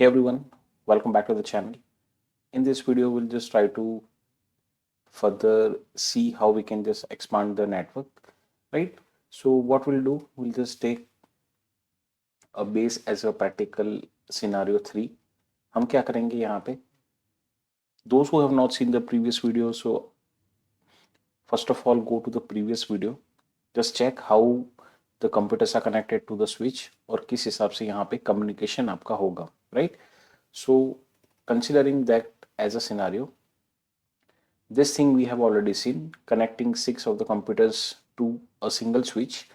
Hey everyone, welcome back to the channel. In this video, we'll just try to further see how we can just expand the network, right? So what we'll do, we'll just take a base as a practical scenario 3. हम क्या करेंगे यहाँ पे? Those who have not seen the previous video, so first of all, go to the previous video. Just check how the computers are connected to the switch और किस हिसाब से यहाँ पे communication आपका होगा, right? So considering that as a scenario, this thing we have already seen, connecting 6 of the computers to a single switch.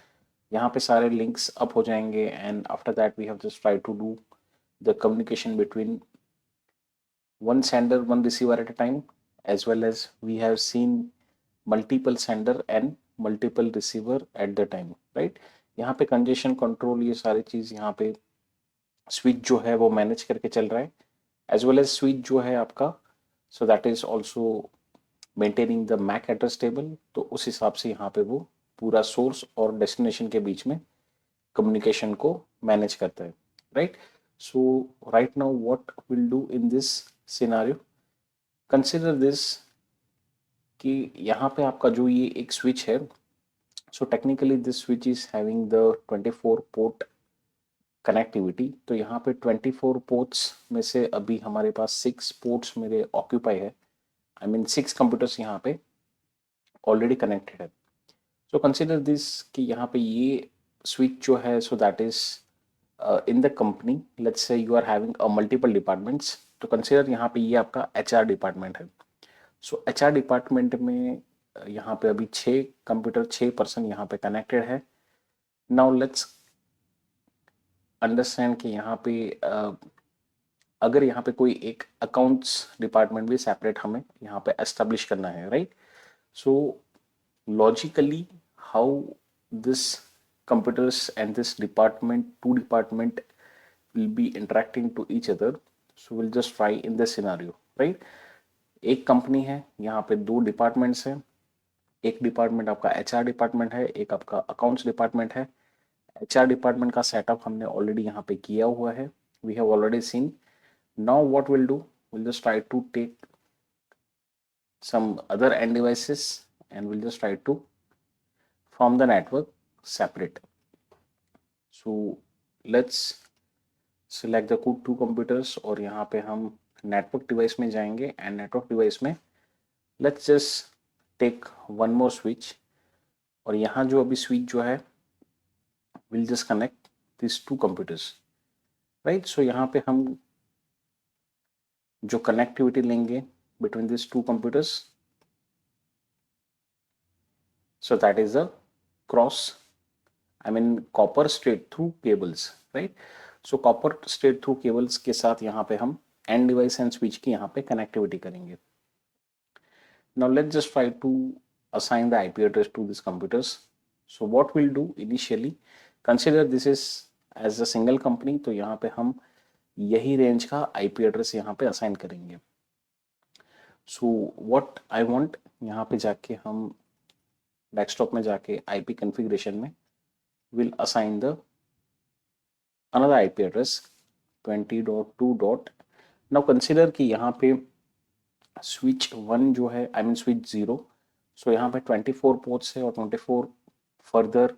यहाँ पे सारे links up हो जाएंगे and after that we have just tried to do the communication between one sender, one receiver at a time, as well as we have seen multiple sender and multiple receiver at the time, right? यहाँ पे congestion control ये सारी चीज़ यहाँ पे switch जो है वो manage करके चल रहा है, as well as switch जो है आपका, so that is also maintaining the MAC address table. तो उस हिसाब से यहाँ पे वो पूरा सोर्स और डेस्टिनेशन के बीच में कम्युनिकेशन को मैनेज करता है, right? So right now what will do in this scenario, consider this कि यहाँ पे आपका जो ये एक स्विच है, so technically this switch is having the 24 port connectivity. तो यहाँ पे 24 पोर्ट्स में से अभी हमारे पास 6 पोर्ट्स मेरे ऑक्यूपाई है, आई मीन 6 कंप्यूटर्स यहाँ पे ऑलरेडी कनेक्टेड है। सो कंसिडर दिस कि यहाँ पे ये स्विच जो है, so that is in the company, let's say you are having a multiple departments. तो कंसिडर यहाँ पे ये आपका एचआर डिपार्टमेंट है। सो एचआर डिपार्टमेंट में यहाँ पे अभी 6 कंप्यूटर, 6 पर्सन यहाँ पे कनेक्टेड है। नाउ लेट्स अंडरस्टैंड कि यहाँ पे अगर यहाँ पे कोई एक अकाउंट्स डिपार्टमेंट भी सेपरेट हमें यहाँ पे एस्टेब्लिश करना है, right? So logically how this computers and this department, two department will be interacting to each other. So we'll just try in this scenario, right? एक कंपनी है, यहाँ पे 2 डिपार्टमेंट्स हैं। एक डिपार्टमेंट आपका एचआर डिपार्टमेंट है, एक आपका अकाउंट्स डिपार्टमेंट है। एचआर डिपार्टमेंट का सेटअप हमने ऑलरेडी यहाँ पे किया हुआ है, we have already seen. Now what will do, will just try to take some other end devices and we'll just try to form the network separate. So let's select the two computers और यहाँ पे हम network device में जाएंगे and network device में let's just take one more switch और यहाँ जो अभी switch जो है we'll just connect these two computers, right? So यहाँ पे हम जो connectivity लेंगे between these two computers, so that is the cross, I mean copper straight through cables, right? So copper straight through cables के साथ यहाँ पे हम end device and switch की यहाँ पे connectivity करेंगे। Now let's just try to assign the IP address to these computers. So what we'll do initially, consider this is as a single company, तो यहाँ पे हम यही रेंज का IP address यहाँ पे assign करेंगे। So what I want, यहाँ पे जाके हम डेस्कटॉप में जाके IP configuration में will assign the another IP address 20.2. Now consider कि यहाँ पे switch 1 जो है, I mean switch 0, so यहाँ पे 24 ports है और 24 further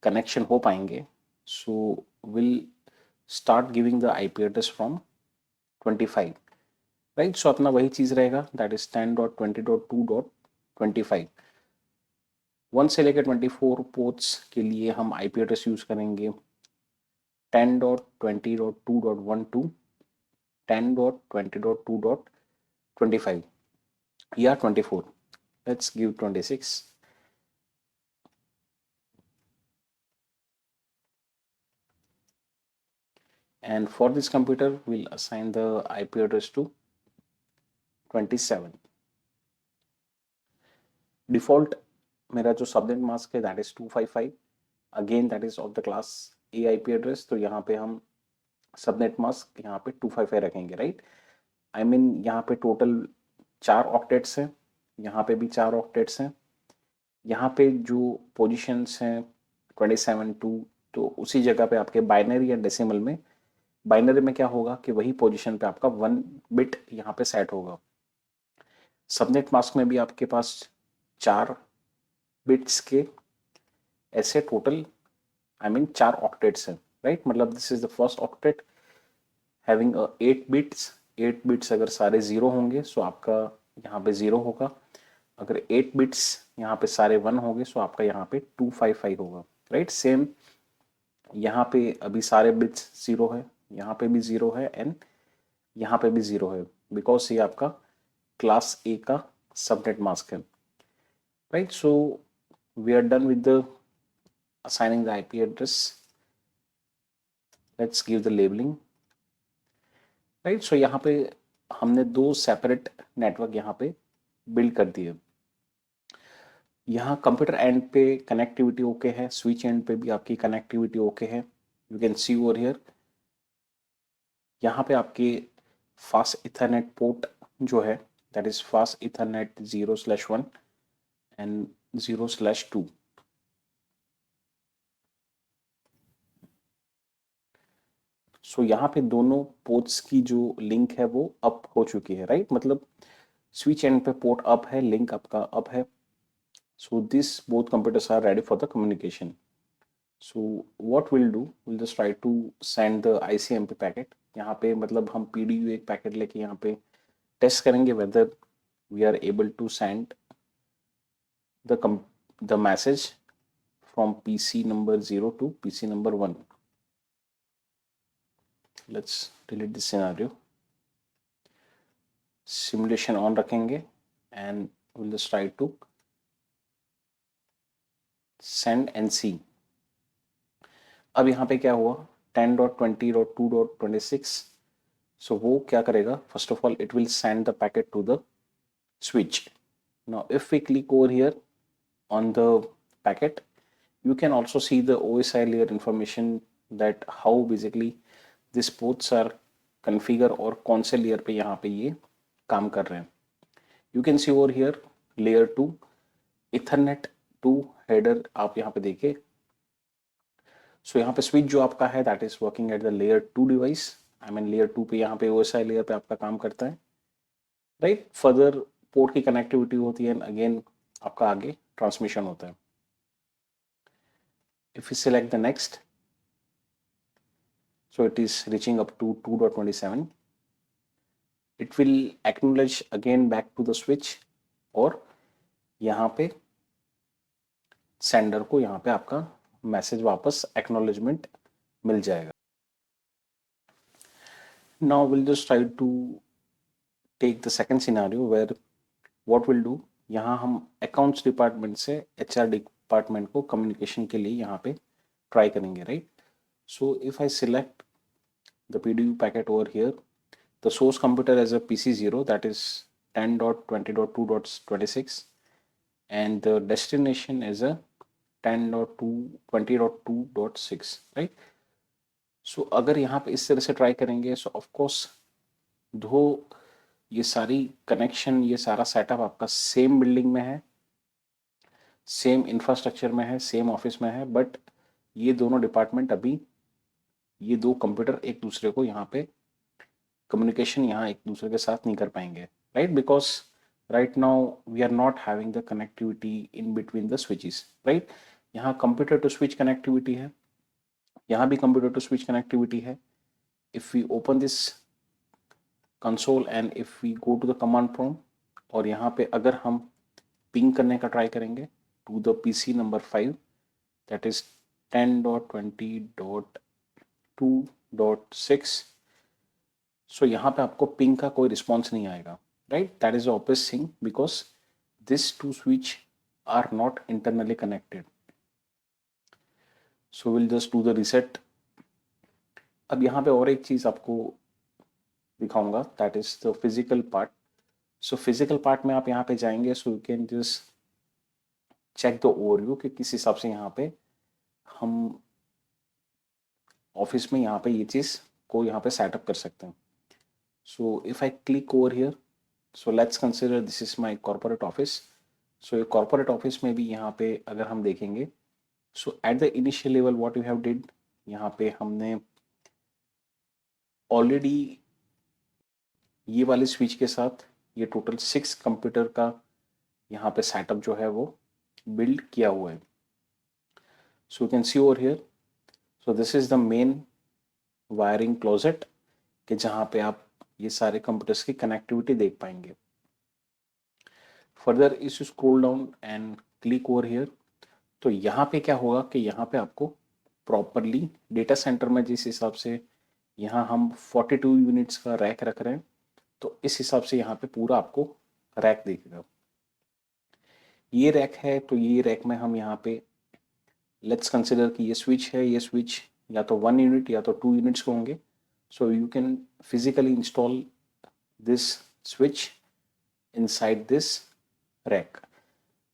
connection हो पाएंगे। So we'll start giving the IP address from 25, right? So अपना वही चीज़ रहेगा, that is 10.20.2.25। 1 से लेकर 24 पोर्ट्स के लिए हम IP एड्रेस यूज करेंगे 10.20.2.12, 10.20.2.25 या 24. Let's give 26. And for this computer, we'll assign the IP address to 27. Default मेरा जो सबनेट मास्क है that is 255. Again that is of the class A IP address. तो यहाँ पे हम सबनेट मास्क यहाँ पे 255 रखेंगे, राइट? आई मीन यहाँ पे टोटल 4 ऑक्टेट्स हैं, यहाँ पे भी 4 ऑक्टेट्स हैं। यहाँ पे जो पोजीशंस हैं 27 2, तो उसी जगह पे आपके बाइनरी या डेसिमल में बाइनरी में क्या होगा कि वही पोजीशन पे आपका 1 बिट यहाँ पे सेट होगा। सबनेट मास्क में भी आपके पास 4 बिट्स के ऐसे टोटल आई मीन 4 ऑक्टेट्स हैं, राइट। मतलब this is the first octet having 8 bits. 8 bits अगर सारे ज़ीरो होंगे सो आपका यहाँ पे ज़ीरो होगा। अगर 8 बिट्स यहाँ पे सारे 1 होंगे सो आपका यहाँ पे 255 होगा, राइट। सेम यहाँ पे अभी सारे बिट्स ज़ीरो है, यहाँ पे भी ज़ीरो है एंड यहाँ पे भी ज़ीरो है, बिकॉज ये आपका क्लास ए का सबनेट मास्क है, right. So we are done with the assigning the IP address. Let's give the labeling, right? So यहाँ पे हमने 2 सेपरेट नेटवर्क यहाँ पे बिल्ड कर दिए। यहाँ कंप्यूटर एंड पे कनेक्टिविटी ओके है, स्विच एंड पे भी आपकी कनेक्टिविटी ओके है। You can see over here. यहाँ पे आपके फास्ट इथरनेट पोर्ट जो है that is fast Ethernet 0/1 and 0/2। सो यहाँ पे दोनों पोर्ट्स की जो लिंक है वो अप हो चुकी है, राइट। मतलब स्विच एंड पे पोर्ट अप है, लिंक आपका अप है। So this both computers are ready for the communication. So what will do, will just try to send the ICMP packet. यहाँ पे मतलब हम PDU एक पैकेट लेके यहाँ पे टेस्ट करेंगे whether we are able to send the message from PC number 0 to PC number 1। Let's delete this scenario. Simulation on रखेंगे and will just try to send and see. अब यहाँ पे क्या हुआ 10.20.2.26। सो वो क्या करेगा, first of all it will send the packet to the switch. Now if we click over here on the packet, you can also see the OSI layer information that how basically these ports are configure और कौन से layer पे यहाँ पे ये काम कर रहे हैं। You can see over here layer 2 Ethernet 2 header आप यहाँ पे देखिए। सो यहाँ पे स्विच जो आपका है that is working at the layer 2 device, I mean layer 2 पे यहाँ पे OSI लेयर पे आपका काम करता है, राइट। फर्दर पोर्ट की कनेक्टिविटी होती है, अगेन आपका आगे ट्रांसमिशन होता है। If you select the next, so it is reaching up to 2.27। It will acknowledge again back to the switch और यहाँ पे सेंडर को यहाँ पे आपका मैसेज वापस एक्नॉलेजमेंट मिल जाएगा। Now will just try to take the second scenario where what will do, यहाँ हम अकाउंट्स डिपार्टमेंट से HR डिपार्टमेंट को कम्युनिकेशन के लिए यहाँ पे ट्राई करेंगे, right. So if I select the PDU packet over here, the source computer as a PC0 that is 10.20.2.26 and the destination is a 10.20.2.6, right. So अगर यहाँ पे इस तरह से ट्राई करेंगे सो ऑफकोर्स दो ये सारी कनेक्शन ये सारा सेटअप आपका सेम बिल्डिंग में है, सेम इंफ्रास्ट्रक्चर में है, सेम ऑफिस में है, बट ये दोनों डिपार्टमेंट अभी ये दो कंप्यूटर एक दूसरे को यहाँ पे कम्युनिकेशन यहाँ एक दूसरे के साथ नहीं कर पाएंगे, right. Because right now we are not having the connectivity in between the switches, right. यहाँ कंप्यूटर टू स्विच कनेक्टिविटी है, यहाँ भी कंप्यूटर टू स्विच कनेक्टिविटी है। If we open this console and if we go to the command prompt और यहाँ पे अगर हम पिंग करने का ट्राई करेंगे to the PC number 5 that is 10.20.2.6, so यहाँ पे आपको पिंग का कोई रिस्पॉन्स नहीं आएगा, right. That is obvious thing because this two switch are not internally connected. So will just do the reset. अब यहाँ पे और एक चीज आपको दिखाऊंगा that is the physical part. So physical part में आप यहाँ पे जाएंगे so you can just check the overview कि किस हिसाब से यहाँ पे हम ऑफिस में यहाँ पे ये चीज़ को यहाँ पे सेटअप कर सकते हैं। So if I click over here, so let's consider this is my corporate office. So ये कॉर्पोरेट ऑफिस में भी यहाँ पे अगर हम देखेंगे so at the initial level what you have did, यहाँ पे हमने ऑलरेडी ये वाले स्विच के साथ ये टोटल 6 कंप्यूटर का यहाँ पे सेटअप जो है वो बिल्ड किया हुआ है. सो you can see over here. So this is the main wiring closet कि जहाँ पे आप ये सारे कंप्यूटर्स की कनेक्टिविटी देख पाएंगे. फर्दर इस scroll down and click over here. तो यहाँ पे क्या होगा कि यहाँ पे आपको प्रॉपरली डेटा सेंटर में जिस हिसाब से यहाँ हम 42 यूनिट्स का रैक रख रहे हैं, तो इस हिसाब से यहाँ पे पूरा आपको रैक दिखेगा. ये रैक है तो ये रैक में हम यहाँ पे लेट्स कंसिडर कि ये स्विच है, ये स्विच या तो 1 यूनिट या तो 2 यूनिट्स के होंगे. So you can physically install this switch inside this rack,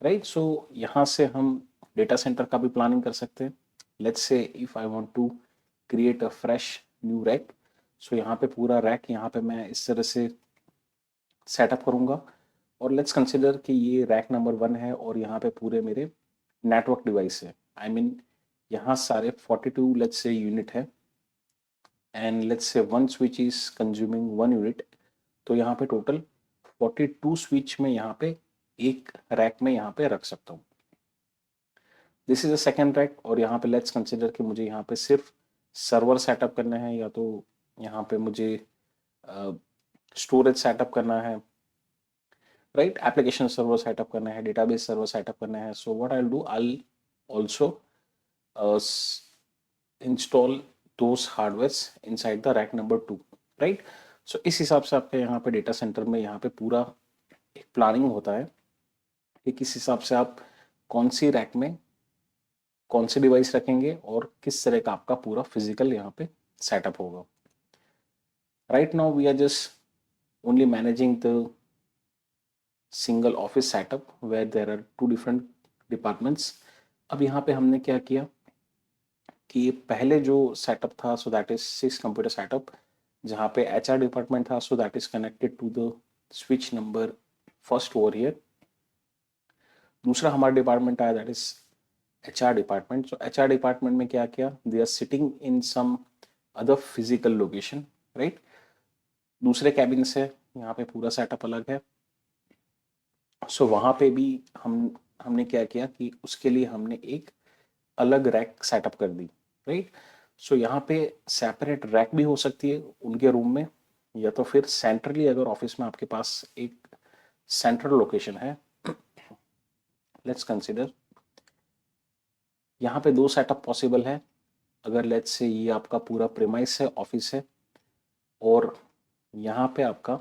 right. So यहाँ से हम डेटा सेंटर का भी प्लानिंग कर सकते हैं. Let's say if I want to create a fresh new rack, so यहाँ पे पूरा रैक यहाँ पे मैं इस तरह से सेटअप करूँगा. और लेट्स कंसिडर कि ये रैक नंबर 1 है और यहाँ पे पूरे मेरे नेटवर्क डिवाइस है. आई मीन यहाँ सारे 42 लेट्स से यूनिट है and let's say 1 switch is consuming 1 unit. तो यहाँ पे टोटल 42 स्विच में यहाँ पे एक रैक में यहाँ पे रख सकता हूँ. This is a second rack. और यहाँ पे लेट्स कंसिडर कि मुझे यहाँ पे सिर्फ सर्वर सेटअप करना है या तो यहाँ पे मुझे स्टोरेज सेटअप करना है, राइट. एप्लीकेशन सर्वर सेटअप करना है, डेटाबेस सर्वर सेटअप करना है. So what I will do, I will also install those hardwares inside the rack number 2, right. So इस हिसाब से आपके यहाँ पे डेटा सेंटर में यहाँ पे पूरा एक प्लानिंग होता है कि किस हिसाब से आप कौन सी रैक में कौन से डिवाइस रखेंगे और किस तरह का आपका पूरा फिजिकल यहाँ पे सेटअप होगा. Right now we are just only managing the single office setup where there are 2 different departments. अब यहाँ पे हमने क्या किया कि पहले जो सेटअप था, so that is 6 computer setup, जहाँ पे HR डिपार्टमेंट था, so that is connected to the switch number first over here. दूसरा हमारा डिपार्टमेंट आया, that is HR department. So HR department में क्या किया, they are sitting in some other physical location, right. दूसरे कैबिन से यहाँ पे पूरा सेटअप अलग है. सो वहाँ पे भी हमने क्या किया कि उसके लिए हमने एक अलग रैक सेटअप कर दी, राइट. सो यहाँ पे सेपरेट रैक भी हो सकती है उनके रूम में, या तो फिर सेंट्रली अगर ऑफिस में आपके पास एक सेंट्रल लोकेशन है. लेट्स कंसिडर यहाँ पे 2 सेटअप पॉसिबल है. अगर लेट्स से ये आपका पूरा प्रेमाइस है, ऑफिस है, और यहाँ पे आपका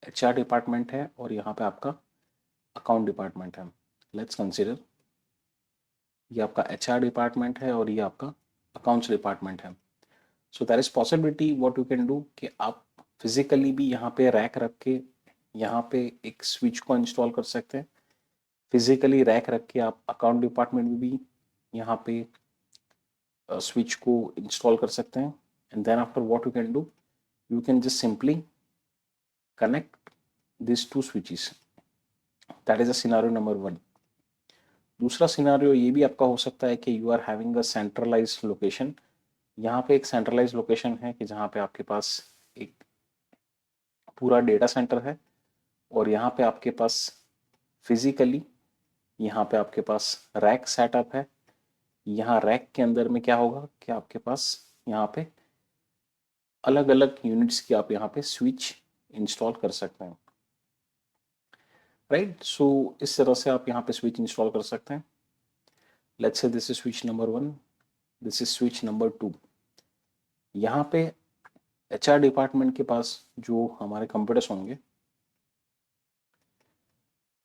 HR डिपार्टमेंट है और यहाँ पे आपका अकाउंट डिपार्टमेंट है. लेट्स कंसिडर ये आपका HR डिपार्टमेंट है और ये आपका अकाउंट्स डिपार्टमेंट है. So that is possibility what you can do कि आप फिजिकली भी यहाँ पे रैक रख के यहाँ पे एक स्विच को इंस्टॉल कर सकते हैं. फिजिकली रैक रख के आप अकाउंट डिपार्टमेंट में भी यहाँ पे स्विच को इंस्टॉल कर सकते हैं. And then after what you can do, you can just simply connect these 2 switches. That is a scenario number 1. दूसरा सिनारियो ये भी आपका हो सकता है कि you are having a centralise location. यहाँ पे एक सेंट्रलाइज लोकेशन है कि जहाँ पे आपके पास एक पूरा डेटा सेंटर है और यहाँ पे आपके पास फिजिकली यहाँ पे आपके पास रैक सेटअप है. यहाँ रैक के अंदर में क्या होगा कि आपके पास यहाँ पे अलग अलग यूनिट्स की आप यहाँ पे स्विच इंस्टॉल कर सकते हैं, राइट. सो इस तरह से आप यहाँ पे स्विच इंस्टॉल कर सकते हैं. लेट्स से this is switch number 1, this is switch number 2. यहाँ पे HR डिपार्टमेंट के पास जो हमारे कंप्यूटर्स होंगे,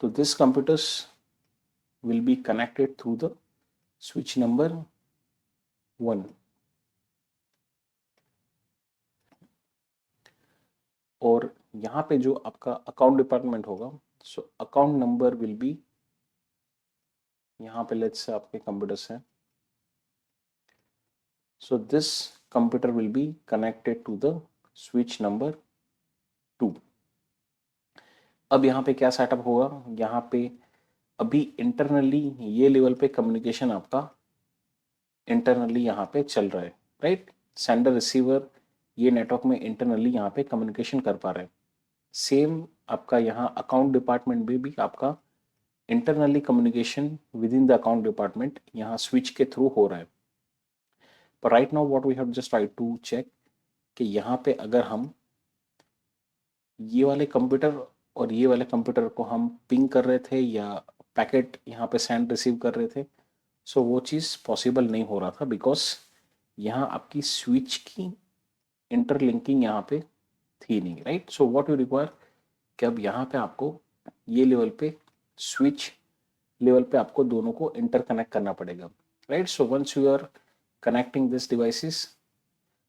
तो this computers will be connected through the switch number 1. और यहाँ पे जो आपका अकाउंट डिपार्टमेंट होगा, so account number will be, यहाँ पे लेट्स से आपके कंप्यूटर्स हैं, so this computer will be connected to the switch number 2. अब यहाँ पे क्या सेटअप होगा, यहाँ पे अभी इंटरनली ये लेवल पे कम्युनिकेशन आपका इंटरनली यहाँ पे चल रहा है, राइट. सेंडर रिसीवर ये नेटवर्क में इंटरनली यहाँ पे कम्युनिकेशन कर पा रहे हैं। सेम आपका यहाँ अकाउंट डिपार्टमेंट में भी आपका internally communication within the account department यहाँ स्विच के थ्रू हो रहा है। पर right now what we have just try to check कि यहाँ पे अगर हम ये वाले कंप्यूटर और ये वाले कंप्यूटर को हम पिंग कर रहे थे या पैकेट यहाँ पे सेंड रिसीव कर रहे थे, सो वो चीज़ पॉसिबल नहीं हो रहा था बिकॉज यहाँ आपकी स्विच की इंटरलिंकिंग यहाँ पे थी नहीं, right. So what you require कि अब यहाँ पे आपको ये लेवल पे स्विच लेवल पे आपको दोनों को इंटरकनेक्ट करना पड़ेगा, right. So once you are connecting this devices,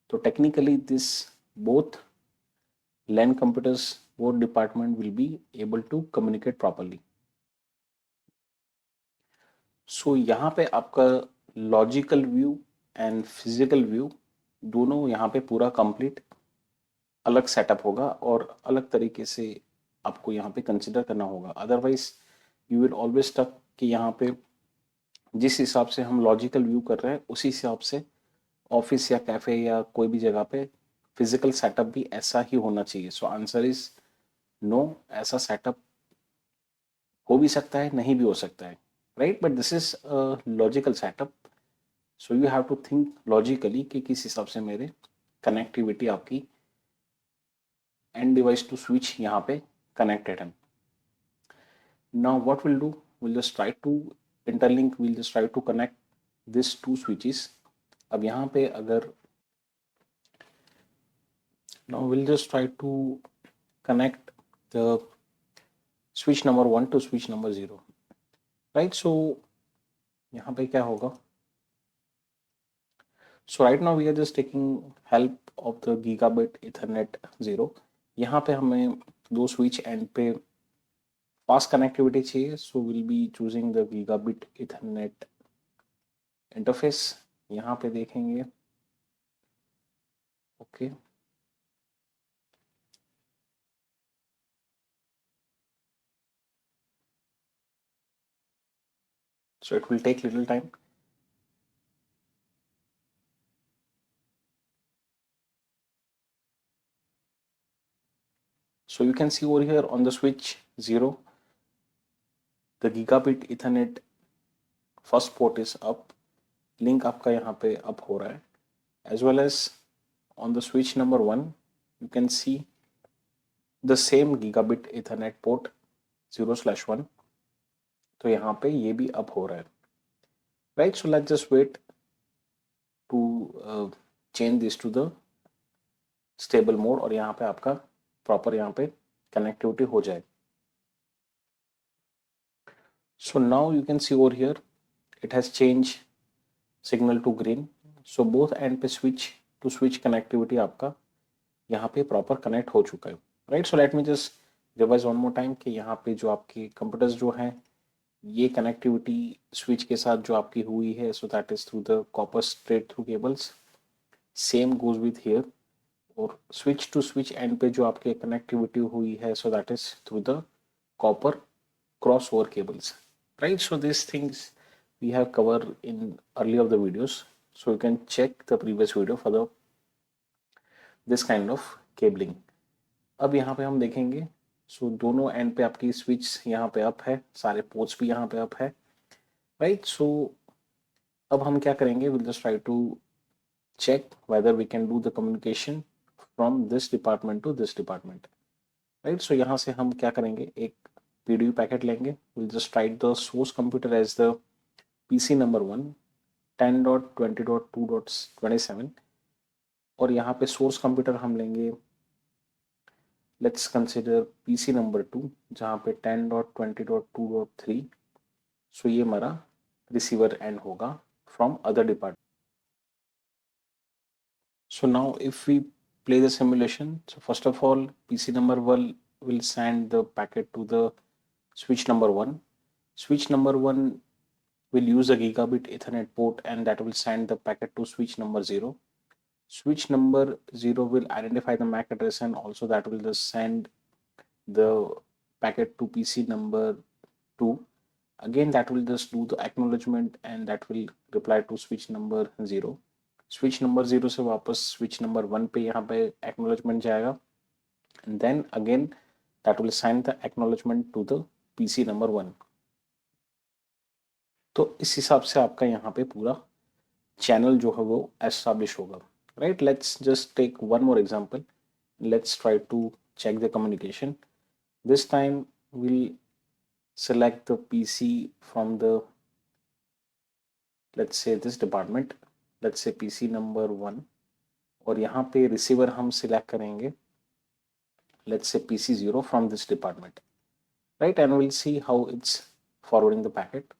तो technically this both LAN computers, both department will be able to communicate properly. So यहाँ पे आपका logical view and physical view दोनों यहाँ पे पूरा कंप्लीट अलग सेटअप होगा और अलग तरीके से आपको यहाँ पे कंसिडर करना होगा। Otherwise you will always stuck कि यहाँ पे जिस हिसाब से हम लॉजिकल व्यू कर रहे हैं उसी हिसाब से ऑफिस या कैफे या कोई भी जगह पे फिजिकल सेटअप भी ऐसा ही होना चाहिए। सो आंसर इज नो, ऐसा सेटअप हो भी सकता है, नहीं भी हो सकता है, right. But this is logical setup, so you have to think logically कि किस हिसाब से मेरे कनेक्टिविटी आपकी एंड डिवाइस टू स्विच यहाँ पे कनेक्टेड है। Now what will do, will just try to interlink, will just try to connect this two switches. अब यहाँ पे अगर now we'll just try to connect the switch number 1 to switch number 0, right। so यहाँ पे क्या होगा, so right now we are just taking help of the gigabit ethernet 0। यहाँ पे हमें दो स्विच एंड पे फास्ट कनेक्टिविटी चाहिए, so we'll be choosing the gigabit ethernet interface. यहाँ पे देखेंगे okay so it will take little time। so you can see over here on the switch 0 the gigabit ethernet first port is up, link आपका यहाँ पे up हो रहा है। as well as on the switch number 1 you can see the same gigabit ethernet port 0/1, तो यहाँ पे ये भी अप हो रहा है, right। so let's just wait to change this to the stable mode और यहाँ पे आपका प्रॉपर यहाँ पे कनेक्टिविटी हो जाए। so now you can see over here it has changed signal to green, so both end पे switch to switch connectivity आपका यहाँ पे प्रॉपर कनेक्ट हो चुका है, right. So let me just revise one more time कि यहाँ पे जो आपके कंप्यूटर्स जो हैं ये कनेक्टिविटी स्विच के साथ जो आपकी हुई है, so that is through the copper straight through cables, same goes with here. और स्विच टू स्विच एंड पे जो आपके कनेक्टिविटी हुई है, so that is through the copper cross over cables, right। so these things we have covered in early of the videos, so you can check the previous video for the this kind of cabling। अब यहाँ पे हम देखेंगे, सो दोनों and पे आपकी switch यहाँ पे अप है, सारे पोर्ट्स भी यहाँ पे अप है, राइट। सो अब हम क्या करेंगे, will just try to check whether we can do the communication from this department to this department, right. So यहाँ से हम क्या करेंगे, एक PDU पैकेट लेंगे, will just write the source computer as the PC number 1 10.20.2.27 और यहाँ पे सोर्स कंप्यूटर हम लेंगे, लेट्स कंसिडर PC नंबर 2 जहाँ पे 10.20.2.3, सो ये हमारा रिसीवर एंड होगा from other department. So now if we play the simulation, so first of all PC number 1 will send the packet to the switch number 1, switch number 1 will use a gigabit ethernet port and that will send the packet to switch number 0, switch number 0 will identify the MAC address and also that will just send the packet to PC number 2, again that will just do the acknowledgement and that will reply to switch number 0, switch number 0 से वापस switch number 1 पे यहाँ पे acknowledgement जाएगा, and then again that will sign the acknowledgement to the PC number 1। तो इस हिसाब से आपका यहाँ पे पूरा चैनल जो है वो एस्टैब्लिश होगा, right. Let's just take one more example, let's try to check the communication. This time we'll select the PC from the, let's say this department, let's say PC number 1, और यहाँ पे receiver हम select करेंगे, let's say PC 0 from this department, right, and we'll see how it's forwarding the packet.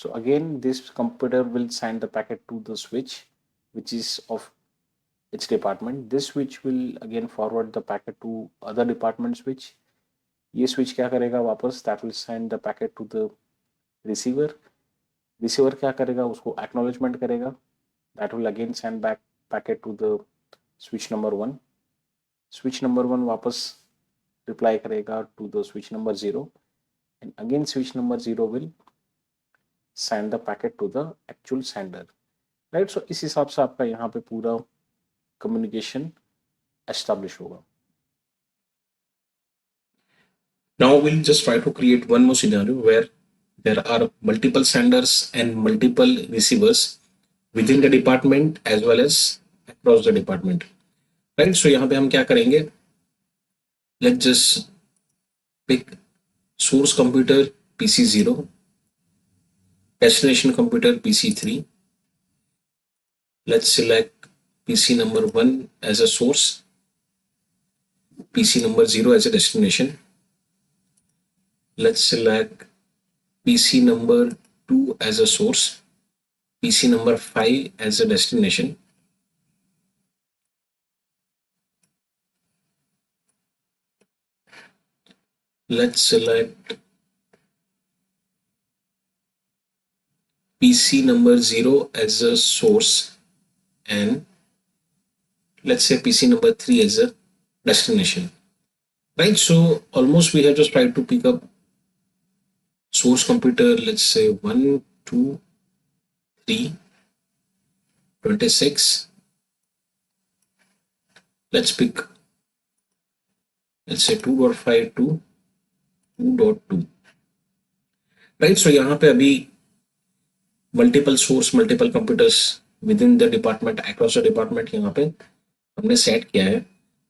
So again this computer will send the packet to the switch which is of its department. This switch will again forward the packet to other department switch. ये switch क्या करेगा वापस, that will send the packet to the receiver. receiver क्या करेगा, उसको acknowledgement करेगा, that will again send back packet to the switch number 1. switch number 1 वापस reply करेगा to the switch number 0, and again switch number 0 will send the packet to the actual sender, right. So इस हिसाब से आपका यहाँ पे पूरा communication establish होगा. Now we'll just try to create one more scenario where there are multiple senders and multiple receivers within the department as well as across the department, right. So यहाँ पे हम क्या करेंगे, let's just pick source computer PC 0, destination computer PC 3. Let's select PC number 1 as a source, PC number 0 as a destination. Let's select PC number 2 as a source, PC number 5 as a destination. Let's select PC number 0 as a source, and let's say PC number 3 as a destination, right. So almost we have just tried to pick up source computer, let's say 1, 2, 3, 26. Let's pick, let's say 2.5 to 2.2, right. So यहाँ पे अभी multiple source, multiple computers within the department, across the department यहाँ पे हमने set किया है.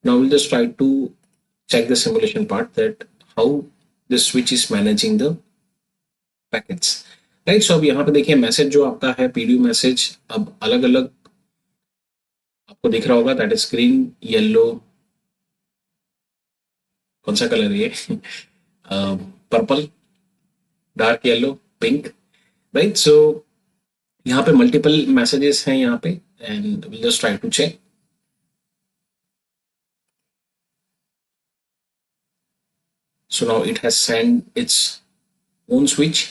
Now we'll just try to check the simulation part, that how this switch is managing the packets, right. So अब यहाँ पे देखिए मैसेज जो आपका है PDU मैसेज अब अलग अलग आपको दिख रहा होगा, दैट इज ग्रीन, येलो, कौन सा कलर है ये, purple, dark yellow, pink, right. So यहाँ पे मल्टीपल मैसेजेस हैं यहाँ पे, and will just try to check. So now it has sent its own switch.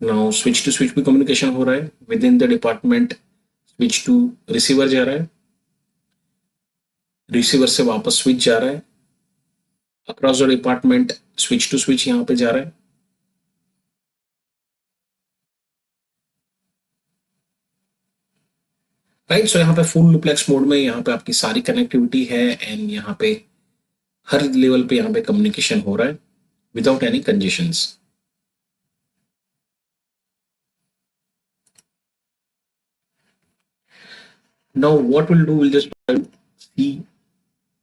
Now switch to switch भी communication हो रहा है within the department. switch to receiver जा रहा है, receiver से वापस switch जा रहा है, across the department switch to switch यहाँ पे जा रहा है. राइट. सो यहाँ पे फुल डुप्लेक्स मोड में यहाँ पे आपकी सारी कनेक्टिविटी है, एंड यहाँ पे हर लेवल पे यहाँ पे कम्युनिकेशन हो रहा है without any congestions. Now what we'll do, we'll just see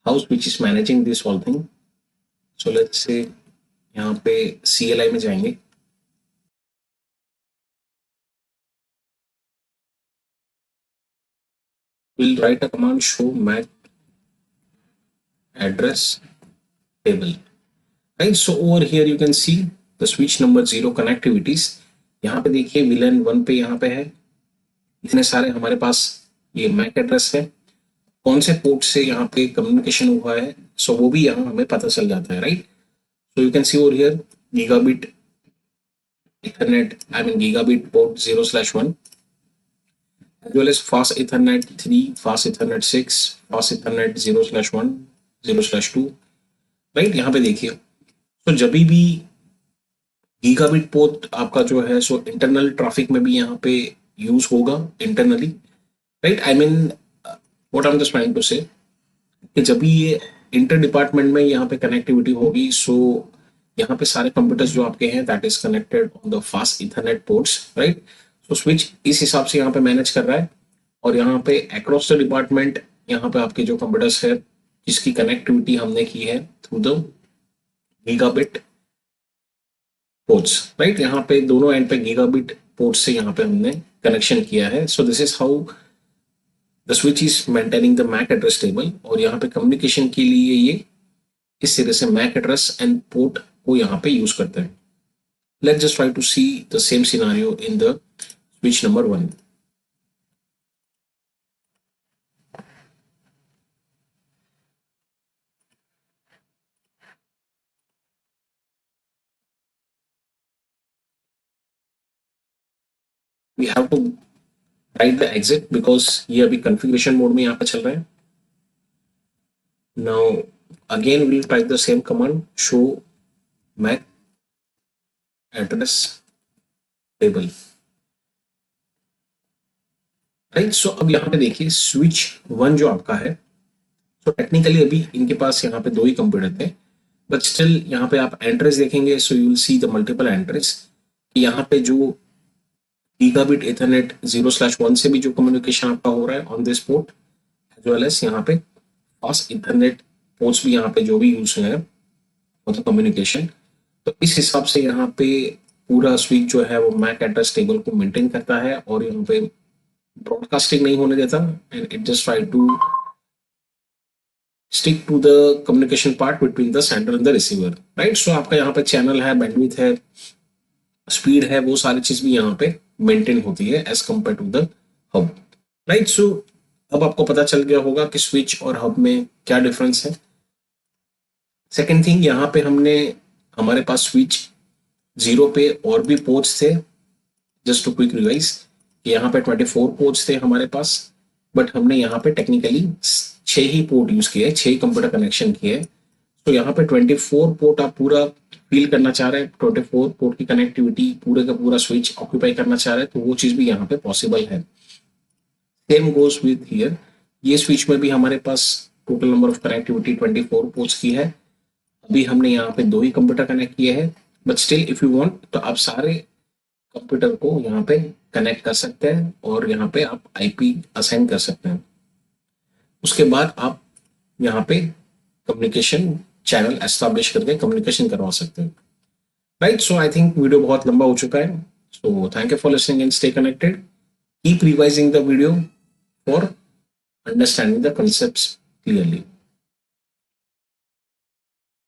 how switch is managing this whole thing. So let's say यहाँ पे CLI में जाएंगे, we'll write a command show MAC address table, right. So over here you can see the switch number 0 connectivities. यहाँ पे देखिए VLAN 1 पे यहाँ पे है, इतने सारे हमारे पास ये MAC एड्रेस है, कौन से पोर्ट से यहाँ पे कम्युनिकेशन हुआ है, सो वो भी यहाँ हमें पता चल जाता है, right. So you can see over here gigabit Ethernet, I mean gigabit port 0/1, as well as fast Ethernet 3, fast Ethernet 6, fast Ethernet 0/1, 0/2, right. यहाँ पे देखिए, तो जब भी गीगाबिट पोर्ट आपका जो है सो इंटरनल ट्रैफिक में भी यहाँ पे यूज होगा internally, right. I mean what I am just trying to say कि जब भी ये इंटर डिपार्टमेंट में यहाँ पे कनेक्टिविटी होगी, सो यहाँ पे सारे कंप्यूटर्स जो आपके हैं that is connected on the fast Ethernet ports, right. So switch इस हिसाब से यहाँ पे मैनेज कर रहा है, और यहाँ पे अक्रॉस द डिपार्टमेंट यहाँ पे आपके जो कंप्यूटर्स है जिसकी कनेक्टिविटी हमने की है through the gigabit ports, right. यहाँ पे दोनों एंड पे गीगाबिट पोर्ट से यहाँ पे हमने कनेक्शन किया है। So this is how the switch is maintaining the MAC address table, और यहाँ पे कम्युनिकेशन के लिए ये इस तरह से मैक एड्रेस एंड पोर्ट को यहाँ पे यूज करते हैं। Let's just try to see the same scenario in the switch number 1। We have to write the exit because ये अभी कॉन्फ़िगरेशन मोड में यहाँ पे चल रहा है। Now again will type the same command, show MAC address table, right. So अब यहाँ पे देखिए स्विच 1 जो आपका है, तो टेक्निकली अभी इनके पास यहाँ पे 2 ही कंप्यूटर थे, बट स्टिल यहाँ पे आप एंट्रीज देखेंगे, so you will see the multiple entries. यहाँ पे जो गीगाबिट इथरनेट 0/1 से भी जो कम्युनिकेशन आपका हो रहा है on this port, as well as यहाँ पे फास्ट इथरनेट पोर्ट्स भी यहाँ पे जो भी यूज है मतलब कम्युनिकेशन। तो इस हिसाब से यहाँ पे पूरा स्विच जो है वो मैक एड्रेस टेबल को मेंटेन करता है, और यहाँ पे ब्रॉडकास्टिंग नहीं होने देता, and it just try to stick to the communication part between the sender and the receiver, right. So आपका यहाँ पे चैनल है, बैंडविड्थ है, स्पीड है, वो सारी चीज भी यहाँ पे मेंटेन होती है as compare to the hub, right. So अब आपको पता चल गया होगा कि स्विच और हब में क्या डिफरेंस है। सेकेंड थिंग, यहाँ पे हमने हमारे पास स्विच 0 पे और भी पोर्ट्स थे, जस्ट टू क्विक रिवाइज, यहाँ पे 24 पोर्ट्स थे हमारे पास, बट हमने यहाँ पे टेक्निकली 6 ही पोर्ट यूज किए, 6 कंप्यूटर कनेक्शन किए। तो यहाँ पे 24 पोर्ट आप पूरा फील करना चाह रहे हैं, 24 पोर्ट की कनेक्टिविटी पूरे का पूरा स्विच ऑक्यूपाई करना चाह रहे हैं, तो वो चीज भी यहाँ पे पॉसिबल है। सेम गोज विथ हियर, ये स्विच में भी हमारे पास total number of connectivity 24 ports की है। अभी हमने यहाँ पे 2 ही कंप्यूटर कनेक्ट किए हैं, but still if you want तो आप सारे कंप्यूटर को यहाँ पे कनेक्ट कर सकते हैं, और यहाँ पे आप आईपी असाइन कर सकते हैं। उसके बाद आप यहाँ पे कम्युनिकेशन चैनल एस्टैब्लिश करके कम्युनिकेशन करवा सकते हैं, right. So I think video बहुत लंबा हो चुका है, so thank you for listening and stay connected. Keep revising the video for understanding the concepts clearly.